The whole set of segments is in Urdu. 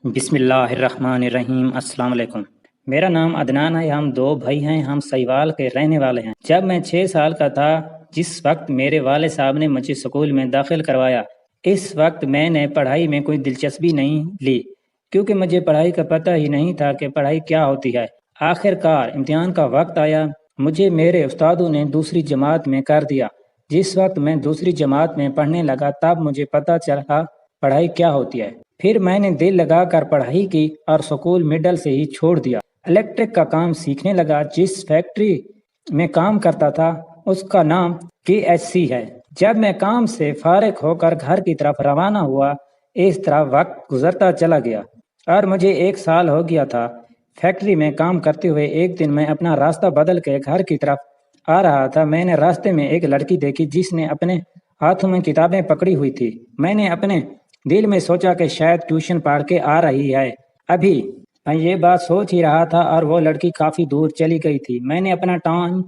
بسم اللہ الرحمن الرحیم۔ السلام علیکم۔ میرا نام عدنان ہے، ہم دو بھائی ہیں، ہم سیوال کے رہنے والے ہیں۔ جب میں 6 سال کا تھا جس وقت میرے والد صاحب نے مجھے اسکول میں داخل کروایا، اس وقت میں نے پڑھائی میں کوئی دلچسپی نہیں لی کیونکہ مجھے پڑھائی کا پتہ ہی نہیں تھا کہ پڑھائی کیا ہوتی ہے۔ آخر کار امتحان کا وقت آیا، مجھے میرے استادوں نے دوسری جماعت میں کر دیا۔ جس وقت میں دوسری جماعت میں پڑھنے لگا تب مجھے پتہ چلا پڑھائی کیا ہوتی ہے۔ پھر میں نے دل لگا کر پڑھائی کی اور سکول مڈل سے ہی چھوڑ دیا۔ الیکٹرک کا کام سیکھنے لگا۔ جس فیکٹری میں کام کرتا تھا اس کا نام KHC ہے۔ جب میں کام سے فارغ ہو کر گھر کی طرف روانہ ہوا، اس طرح وقت گزرتا چلا گیا اور مجھے 1 سال ہو گیا تھا فیکٹری میں کام کرتے ہوئے۔ ایک دن میں اپنا راستہ بدل کے گھر کی طرف آ رہا تھا۔ میں نے راستے میں ایک لڑکی دیکھی جس نے اپنے ہاتھوں میں کتابیں پکڑی ہوئی تھی۔ میں نے اپنے دل میں سوچا کہ شاید ٹیوشن پڑھ کے آ رہی ہے۔ ابھی میں یہ بات سوچ ہی رہا تھا اور وہ لڑکی کافی دور چلی گئی تھی۔ میں نے اپنا ٹائم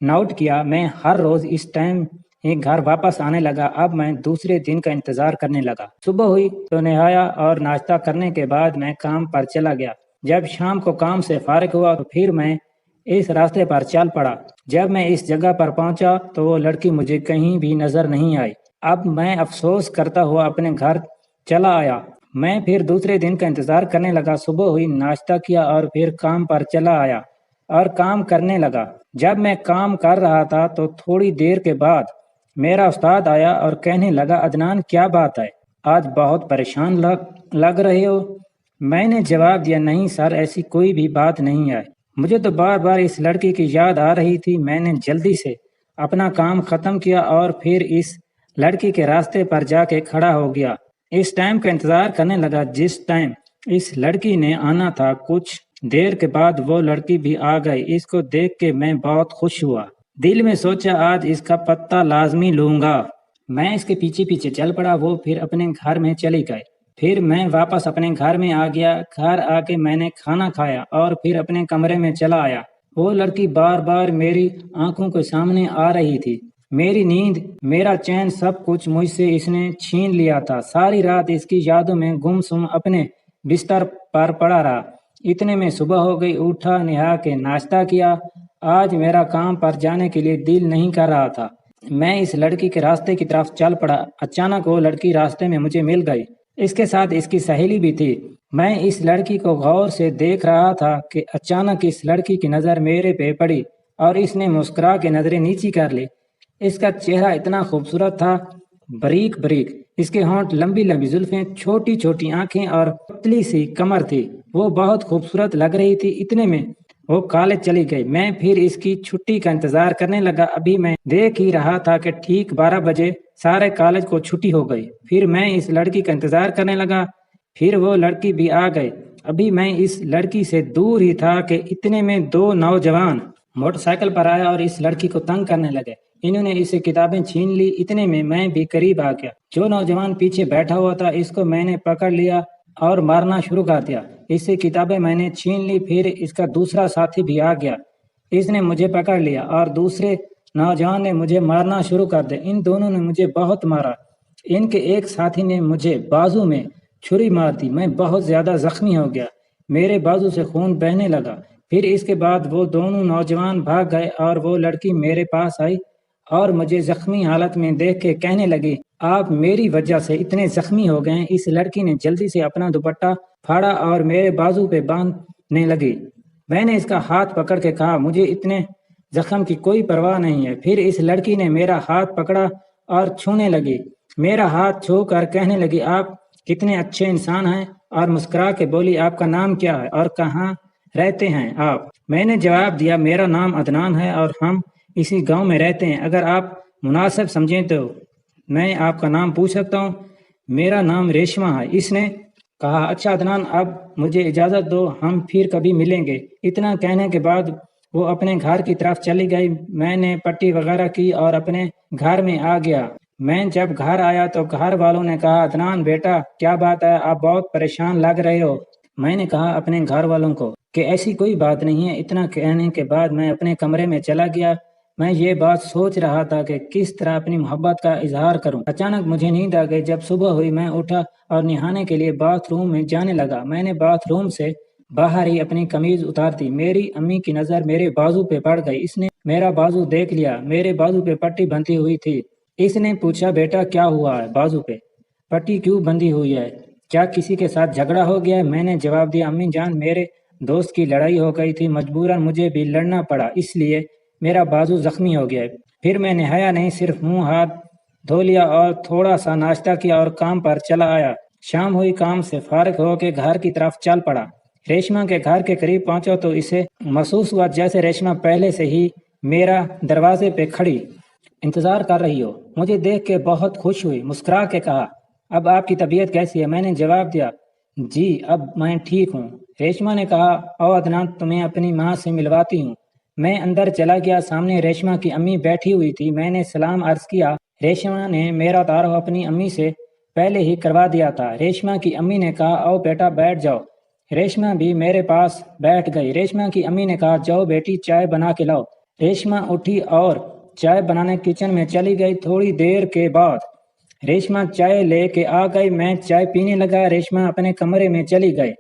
نوٹ کیا۔ میں ہر روز اس ٹائم ہی گھر واپس آنے لگا۔ اب میں دوسرے دن کا انتظار کرنے لگا۔ صبح ہوئی تو نہایا اور ناشتہ کرنے کے بعد میں کام پر چلا گیا۔ جب شام کو کام سے فارغ ہوا تو پھر میں اس راستے پر چل پڑا۔ جب میں اس جگہ پر پہنچا تو وہ لڑکی مجھے کہیں بھی نظر نہیں آئی۔ اب میں افسوس کرتا ہوا اپنے گھر چلا آیا۔ میں پھر دوسرے دن کا انتظار کرنے لگا۔ صبح ہوئی، ناشتہ کیا اور پھر کام پر چلا آیا اور کام کرنے لگا۔ جب میں کام کر رہا تھا تو تھوڑی دیر کے بعد میرا استاد آیا اور کہنے لگا، عدنان کیا بات ہے؟ آج بہت پریشان لگ رہے ہو۔ میں نے جواب دیا، نہیں سر، ایسی کوئی بھی بات نہیں ہے۔ مجھے تو بار بار اس لڑکی کی یاد آ رہی تھی۔ میں نے جلدی سے اپنا کام ختم کیا اور پھر اس لڑکی کے راستے پر جا کے کھڑا ہو گیا۔ اس ٹائم کا انتظار کرنے لگا جس ٹائم اس لڑکی نے آنا تھا۔ کچھ دیر کے بعد وہ لڑکی بھی آ گئی۔ اس کو دیکھ کے میں بہت خوش ہوا۔ دل میں سوچا آج اس کا پتہ لازمی لوں گا۔ میں اس کے پیچھے پیچھے چل پڑا۔ وہ پھر اپنے گھر میں چلی گئے۔ پھر میں واپس اپنے گھر میں آ گیا۔ گھر آ کے میں نے کھانا کھایا اور پھر اپنے کمرے میں چلا آیا۔ وہ لڑکی بار بار میری آنکھوں کے سامنے آ رہی تھی۔ میری نیند، میرا چین، سب کچھ مجھ سے اس نے چھین لیا تھا۔ ساری رات اس کی یادوں میں گم سم اپنے بستر پر پڑا رہا۔ اتنے میں صبح ہو گئی۔ اٹھا، نہا کے ناشتہ کیا۔ آج میرا کام پر جانے کے لیے دل نہیں کر رہا تھا۔ میں اس لڑکی کے راستے کی طرف چل پڑا۔ اچانک وہ لڑکی راستے میں مجھے مل گئی۔ اس کے ساتھ اس کی سہیلی بھی تھی۔ میں اس لڑکی کو غور سے دیکھ رہا تھا کہ اچانک اس لڑکی کی نظر میرے پہ پڑی اور اس نے مسکرا کے نظریں نیچی کر لی۔ اس کا چہرہ اتنا خوبصورت تھا، باریک باریک اس کے ہونٹ، لمبی لمبی زلفیں، چھوٹی چھوٹی آنکھیں اور پتلی سی کمر تھی۔ وہ بہت خوبصورت لگ رہی تھی۔ اتنے میں وہ کالج چلی گئی۔ میں پھر اس کی چھٹی کا انتظار کرنے لگا۔ ابھی میں دیکھ ہی رہا تھا کہ ٹھیک 12 بجے سارے کالج کو چھٹی ہو گئی۔ پھر میں اس لڑکی کا انتظار کرنے لگا۔ پھر وہ لڑکی بھی آ گئی۔ ابھی میں اس لڑکی سے دور ہی تھا کہ اتنے میں 2 نوجوان موٹر سائیکل پر آیا اور اس لڑکی کو تنگ کرنے لگے۔ انہوں نے اسے کتابیں چھین لی۔ اتنے میں بھی قریب آ گیا۔ جو نوجوان پیچھے بیٹھا ہوا تھا اس کو میں نے پکڑ لیا اور مارنا شروع کر دیا۔ اس سے کتابیں میں نے چھین لی۔ پھر اس کا دوسرا ساتھی بھی آ گیا۔ اس نے مجھے پکڑ لیا اور دوسرے نوجوان نے مجھے مارنا شروع کر دیا۔ ان دونوں نے مجھے بہت مارا۔ ان کے ایک ساتھی نے مجھے بازو میں چھری مار دی۔ میں بہت زیادہ زخمی ہو گیا۔ میرے بازو سے خون بہنے لگا۔ پھر اس کے بعد وہ دونوں نوجوان بھاگ گئے اور وہ لڑکی میرے پاس آئی اور مجھے زخمی حالت میں دیکھ کے کہنے لگی، آپ میری وجہ سے اتنے زخمی ہو گئے۔ اس لڑکی نے جلدی سے اپنا دوپٹہ پھاڑا اور میرے بازو پہ باندھنے لگی۔ میں نے اس کا ہاتھ پکڑ کے کہا، مجھے اتنے زخم کی کوئی پرواہ نہیں ہے۔ پھر اس لڑکی نے میرا ہاتھ پکڑا اور چھونے لگی۔ میرا ہاتھ چھو کر کہنے لگی، آپ کتنے اچھے انسان ہیں، اور مسکرا کے بولی، آپ کا نام کیا ہے اور کہاں رہتے ہیں آپ؟ میں نے جواب دیا، میرا نام عدنان ہے اور ہم اسی گاؤں میں رہتے ہیں۔ اگر آپ مناسب سمجھیں تو میں آپ کا نام پوچھ سکتا ہوں؟ میرا نام ریشما ہے۔ اس نے کہا، اچھا عدنان، اب مجھے اجازت دو، ہم پھر کبھی ملیں گے۔ اتنا کہنے کے بعد وہ اپنے گھر کی طرف چلی گئی۔ میں نے پٹی وغیرہ کی اور اپنے گھر میں آ گیا۔ میں جب گھر آیا تو گھر والوں نے کہا، عدنان بیٹا کیا بات ہے، آپ بہت پریشان لگ رہے ہو۔ میں نے کہا اپنے گھر والوں کو کہ ایسی کوئی بات نہیں ہے۔ اتنا کہنے کے بعد میں اپنے کمرے میں چلا گیا۔ میں یہ بات سوچ رہا تھا کہ کس طرح اپنی محبت کا اظہار کروں۔ اچانک مجھے نیند آ گئی۔ جب صبح ہوئی میں اٹھا اور نہانے کے لیے باتھ روم میں جانے لگا۔ میں نے باتھ روم سے باہر ہی اپنی قمیض اتار دی۔ میری امی کی نظر میرے بازو پہ پڑ گئی۔ اس نے میرا بازو دیکھ لیا۔ میرے بازو پہ پٹی بندھی ہوئی تھی۔ اس نے پوچھا، بیٹا کیا ہوا ہے؟ بازو پہ پٹی کیوں بندھی ہوئی ہے؟ کیا کسی کے ساتھ جھگڑا ہو گیا ہے؟ میں نے جواب دیا، امی جان میرے دوست کی لڑائی ہو گئی تھی، مجبوراً مجھے بھی لڑنا پڑا، اس لیے میرا بازو زخمی ہو گیا ہے۔ پھر میں نہایا نہیں، صرف منہ ہاتھ دھو لیا اور تھوڑا سا ناشتہ کیا اور کام پر چلا آیا۔ شام ہوئی، کام سے فارغ ہو کے گھر کی طرف چل پڑا۔ ریشما کے گھر کے قریب پہنچا تو اسے محسوس ہوا جیسے ریشما پہلے سے ہی میرا دروازے پہ کھڑی انتظار کر رہی ہو۔ مجھے دیکھ کے بہت خوش ہوئی، مسکرا کے کہا، اب آپ کی طبیعت کیسی ہے؟ میں نے جواب دیا، جی اب میں ٹھیک ہوں۔ ریشما نے کہا، او عدنان تمہیں اپنی ماں سے ملواتی ہوں۔ میں اندر چلا گیا۔ سامنے ریشما کی امی بیٹھی ہوئی تھی۔ میں نے سلام عرض کیا۔ ریشما نے میرا تعارف اپنی امی سے پہلے ہی کروا دیا تھا۔ ریشما کی امی نے کہا، او بیٹا بیٹھ جاؤ۔ ریشما بھی میرے پاس بیٹھ گئی۔ ریشما کی امی نے کہا، جاؤ بیٹی چائے بنا کے لاؤ۔ ریشما اٹھی اور چائے بنانے کچن میں چلی گئی۔ تھوڑی دیر کے بعد ریشما چائے لے کے آ گئی۔ میں چائے پینے لگا۔ ریشما اپنے کمرے میں چلی گئی۔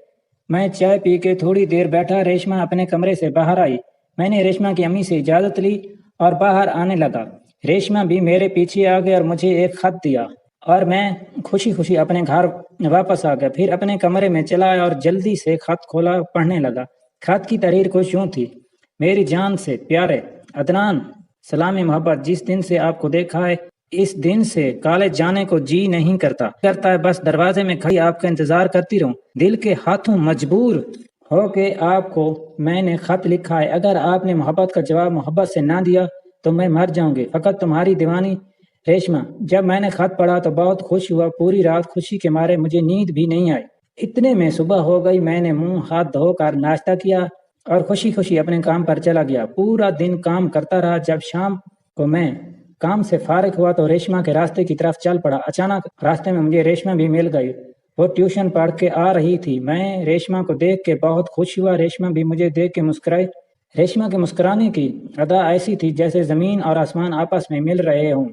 میں چائے پی کے تھوڑی دیر بیٹھا۔ ریشما اپنے کمرے سے باہر آئی۔ میں نے ریشما کی امی سے اجازت لی اور باہر آنے لگا۔ ریشما بھی میرے پیچھے آ گئی اور مجھے ایک خط دیا اور میں خوشی خوشی اپنے گھر واپس آ گیا۔ پھر اپنے کمرے میں چلا آیا اور جلدی سے خط کھولا، پڑھنے لگا۔ خط کی تحریر کچھ یوں تھی، میری جان سے پیارے عدنان، سلام محبت، جس دن سے آپ کو دیکھا ہے اس دن سے کالج جانے کو جی نہیں کرتا ہے، بس دروازے میں کھڑی آپ کا انتظار کرتی رہوں۔ دل کے ہاتھوں مجبور ہو کے آپ کو میں نے خط لکھا ہے۔ اگر آپ نے محبت کا جواب محبت سے نہ دیا تو میں مر جاؤں گی۔ فقط تمہاری دیوانی ریشما۔ جب میں نے خط پڑھا تو بہت خوش ہوا۔ پوری رات خوشی کے مارے مجھے نیند بھی نہیں آئی۔ اتنے میں صبح ہو گئی۔ میں نے منہ ہاتھ دھو کر ناشتہ کیا اور خوشی خوشی اپنے کام پر چلا گیا۔ پورا دن کام کرتا رہا۔ جب شام کو میں کام سے فارغ ہوا تو ریشما کے راستے کی طرف چل پڑا۔ اچانک راستے میں مجھے ریشما بھی مل گئی۔ وہ ٹیوشن پڑھ کے آ رہی تھی۔ میں ریشما کو دیکھ کے بہت خوش ہوا۔ ریشما بھی مجھے دیکھ کے مسکرائی۔ ریشما کے مسکرانے کی ادا ایسی تھی جیسے زمین اور آسمان آپس میں مل رہے ہوں۔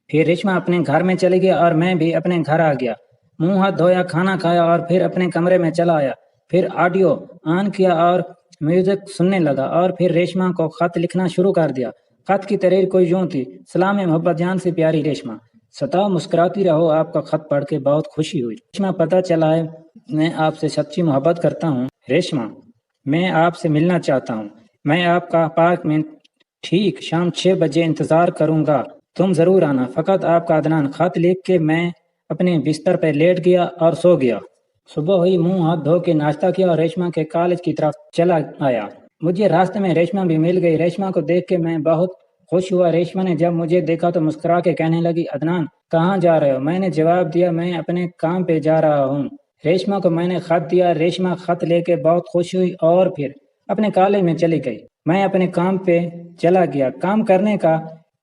پھر ریشما اپنے گھر میں چلی گئی اور میں بھی اپنے گھر آ گیا۔ منہ ہاتھ دھویا، کھانا کھایا اور پھر اپنے کمرے میں چلا آیا۔ پھر آڈیو آن کیا اور میوزک سننے لگا اور پھر ریشما کو خط لکھنا شروع کر دیا۔ خط کی تحریر کوئی یوں تھی، سلام محبت جان سے پیاری ریشما، ستا مسکراتی رہو، آپ کا خط پڑھ کے بہت خوشی ہوئی۔ ریشما، پتہ چلا ہے میں آپ سے سچی محبت کرتا ہوں۔ ریشما، میں آپ سے ملنا چاہتا ہوں۔ میں آپ کا پارک میں ٹھیک شام 6 بجے انتظار کروں گا، تم ضرور آنا، فقط آپ کا عدنان۔ خط لکھ کے میں اپنے بستر پہ لیٹ گیا اور سو گیا۔ صبح ہوئی، منہ ہاتھ دھو کے ناشتہ کیا اور ریشما کے کالج کی طرف چلا آیا۔ مجھے راستے میں ریشما بھی مل گئی۔ ریشما کو دیکھ کے میں بہت خوش ہوا۔ ریشما نے جب مجھے دیکھا تو مسکرا کے کہنے لگی، عدنان کہاں جا رہے ہو؟ میں نے جواب دیا، میں اپنے کام پہ جا رہا ہوں۔ ریشما کو میں نے خط دیا۔ ریشما خط لے کے بہت خوش ہوئی اور پھر اپنے کالج میں چلی گئی۔ میں اپنے کام پہ چلا گیا۔ کام کرنے کا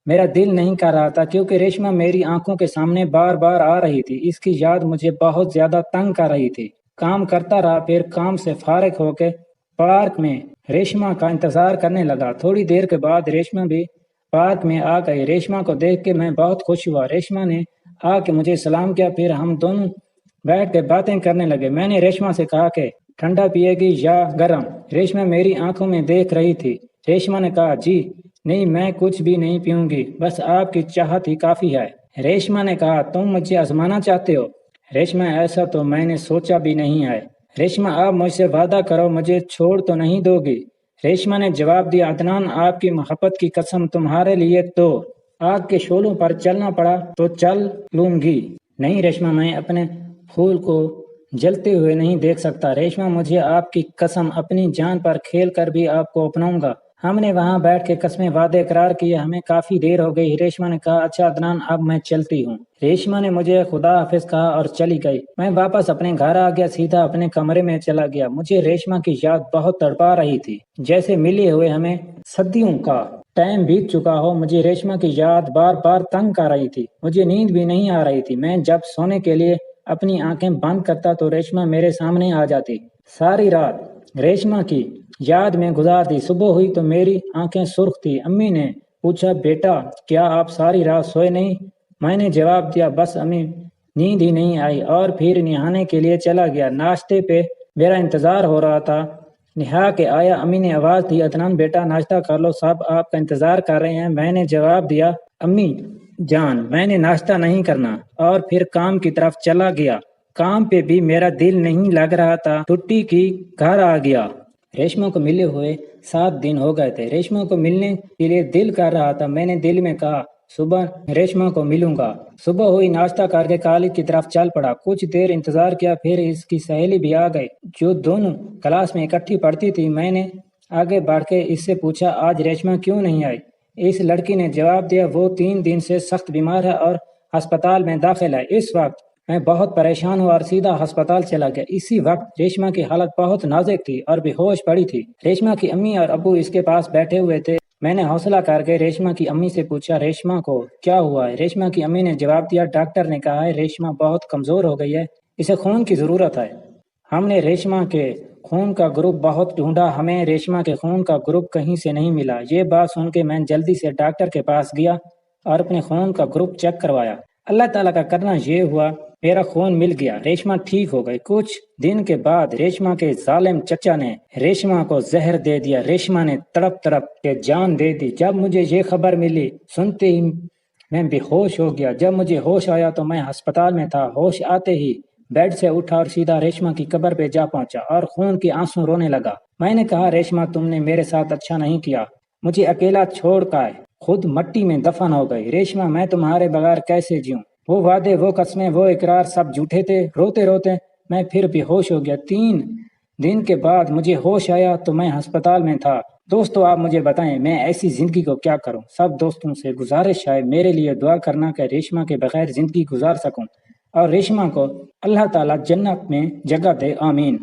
میرا دل نہیں کر رہا تھا کیونکہ ریشما میری آنکھوں کے سامنے بار بار آ رہی تھی۔ اس کی یاد مجھے بہت زیادہ تنگ کر رہی تھی۔ کام کرتا رہا، پھر کام سے فارغ ہو کے پارک میں ریشما کا انتظار کرنے لگا۔ تھوڑی دیر کے بعد ریشما بھی پارک میں آ گئی۔ ریشما کو دیکھ کے میں بہت خوش ہوا۔ ریشما نے آ کے مجھے سلام کیا، پھر ہم دونوں بیٹھ کے باتیں کرنے لگے۔ میں نے ریشما سے کہا کہ ٹھنڈا پیے گی یا گرم؟ ریشما میری آنکھوں میں دیکھ رہی تھی۔ ریشما نے کہا، جی نہیں، میں کچھ بھی نہیں پیوں گی، بس آپ کی چاہت ہی کافی ہے۔ ریشما نے کہا، تم مجھے آزمانا چاہتے ہو؟ ریشما، ایسا تو میں نے سوچا بھی نہیں ہے۔ ریشما، آپ مجھ سے وعدہ کرو، مجھے چھوڑ تو نہیں دو گی؟ ریشما نے جواب دیا، عدنان آپ کی محبت کی قسم، تمہارے لیے تو آگ کے شعلوں پر چلنا پڑا تو چل لوں گی۔ نہیں ریشما، میں اپنے پھول کو جلتے ہوئے نہیں دیکھ سکتا۔ ریشما، مجھے آپ کی قسم، اپنی جان پر کھیل کر بھی آپ کو اپناؤں گا۔ ہم نے وہاں بیٹھ کے قسمیں وعدے اقرار کیے۔ ہمیں کافی دیر ہو گئی۔ ریشما نے کہا، اچھا عدنان، اب میں چلتی ہوں۔ ریشما نے مجھے خدا حافظ کہا اور چلی گئی۔ میں واپس اپنے گھر آ گیا، سیدھا اپنے کمرے میں چلا گیا۔ مجھے ریشما کی یاد بہت تڑپا رہی تھی، جیسے ملے ہوئے ہمیں صدیوں کا ٹائم بیت چکا ہو۔ مجھے ریشما کی یاد بار بار تنگ کر رہی تھی۔ مجھے نیند بھی نہیں آ رہی تھی۔ میں جب سونے کے لیے اپنی آنکھیں بند کرتا تو ریشما میرے سامنے آ جاتی۔ ساری رات ریشما کی یاد میں گزار دی۔ صبح ہوئی تو میری آنکھیں سرخ تھی۔ امی نے پوچھا بیٹا کیا آپ ساری رات سوئے نہیں؟ میں نے جواب دیا بس امی نیند ہی نہیں آئی، اور پھر نہانے کے لیے چلا گیا۔ ناشتے پہ میرا انتظار ہو رہا تھا، نہا کے آیا، امی نے آواز دی عدنان بیٹا ناشتہ کر لو، سب آپ کا انتظار کر رہے ہیں۔ میں نے جواب دیا امی جان میں نے ناشتہ نہیں کرنا، اور پھر کام کی طرف چلا گیا۔ کام پہ بھی میرا دل نہیں لگ رہا تھا، چھٹی کی گھر آ گیا۔ ریشما کو ملے ہوئے 7 دن ہو گئے تھے۔ ریشما کو ملنے کے لیے دل کر رہا تھا۔ میں نے دل میں کہا صبح ریشما کو ملوں گا۔ صبح ہوئی، ناشتہ کر کے کالج کی طرف چل پڑا۔ کچھ دیر انتظار کیا، پھر اس کی سہیلی بھی آ گئی جو دونوں کلاس میں اکٹھی پڑھتی تھی۔ میں نے آگے بڑھ کے اس سے پوچھا آج ریشما کیوں نہیں آئی؟ اس لڑکی نے جواب دیا وہ 3 دن سے سخت بیمار ہے اور ہسپتال میں داخل ہے۔ اس وقت میں بہت پریشان ہوا اور سیدھا ہسپتال چلا گیا۔ اسی وقت ریشما کی حالت بہت نازک تھی اور بے ہوش پڑی تھی۔ ریشما کی امی اور ابو اس کے پاس بیٹھے ہوئے تھے۔ میں نے حوصلہ کر کے ریشما کی امی سے پوچھا ریشما کو کیا ہوا ہے؟ ریشما کی امی نے جواب دیا ڈاکٹر نے کہا ہے ریشما بہت کمزور ہو گئی ہے، اسے خون کی ضرورت ہے۔ ہم نے ریشما کے خون کا گروپ بہت ڈھونڈا، ہمیں ریشما کے خون کا گروپ کہیں سے نہیں ملا۔ یہ بات سن کے میں جلدی سے ڈاکٹر کے پاس گیا اور اپنے خون کا گروپ چیک کروایا۔ اللہ تعالیٰ کا کرنا یہ ہوا میرا خون مل گیا، ریشما ٹھیک ہو گئی۔ کچھ دن کے بعد ریشما کے ظالم چچا نے ریشما کو زہر دے دیا۔ ریشما نے تڑپ تڑپ کے جان دے دی۔ جب مجھے یہ خبر ملی سنتے ہی میں بے ہوش ہو گیا۔ جب مجھے ہوش آیا تو میں ہسپتال میں تھا۔ ہوش آتے ہی بیڈ سے اٹھا اور سیدھا ریشما کی قبر پہ جا پہنچا اور خون کے آنسو رونے لگا۔ میں نے کہا ریشما تم نے میرے ساتھ اچھا نہیں کیا، مجھے اکیلا چھوڑ کر خود مٹی میں دفن ہو گئی۔ ریشما میں تمہارے بغیر کیسے جیوں؟ وہ وعدے، وہ قسمیں، وہ اقرار سب جھوٹے تھے۔ روتے روتے میں پھر بے ہوش ہو گیا۔ 3 دن کے بعد مجھے ہوش آیا تو میں ہسپتال میں تھا۔ دوستو آپ مجھے بتائیں میں ایسی زندگی کو کیا کروں؟ سب دوستوں سے گزارش ہے میرے لیے دعا کرنا کہ ریشما کے بغیر زندگی گزار سکوں اور ریشما کو اللہ تعالیٰ جنت میں جگہ دے، آمین۔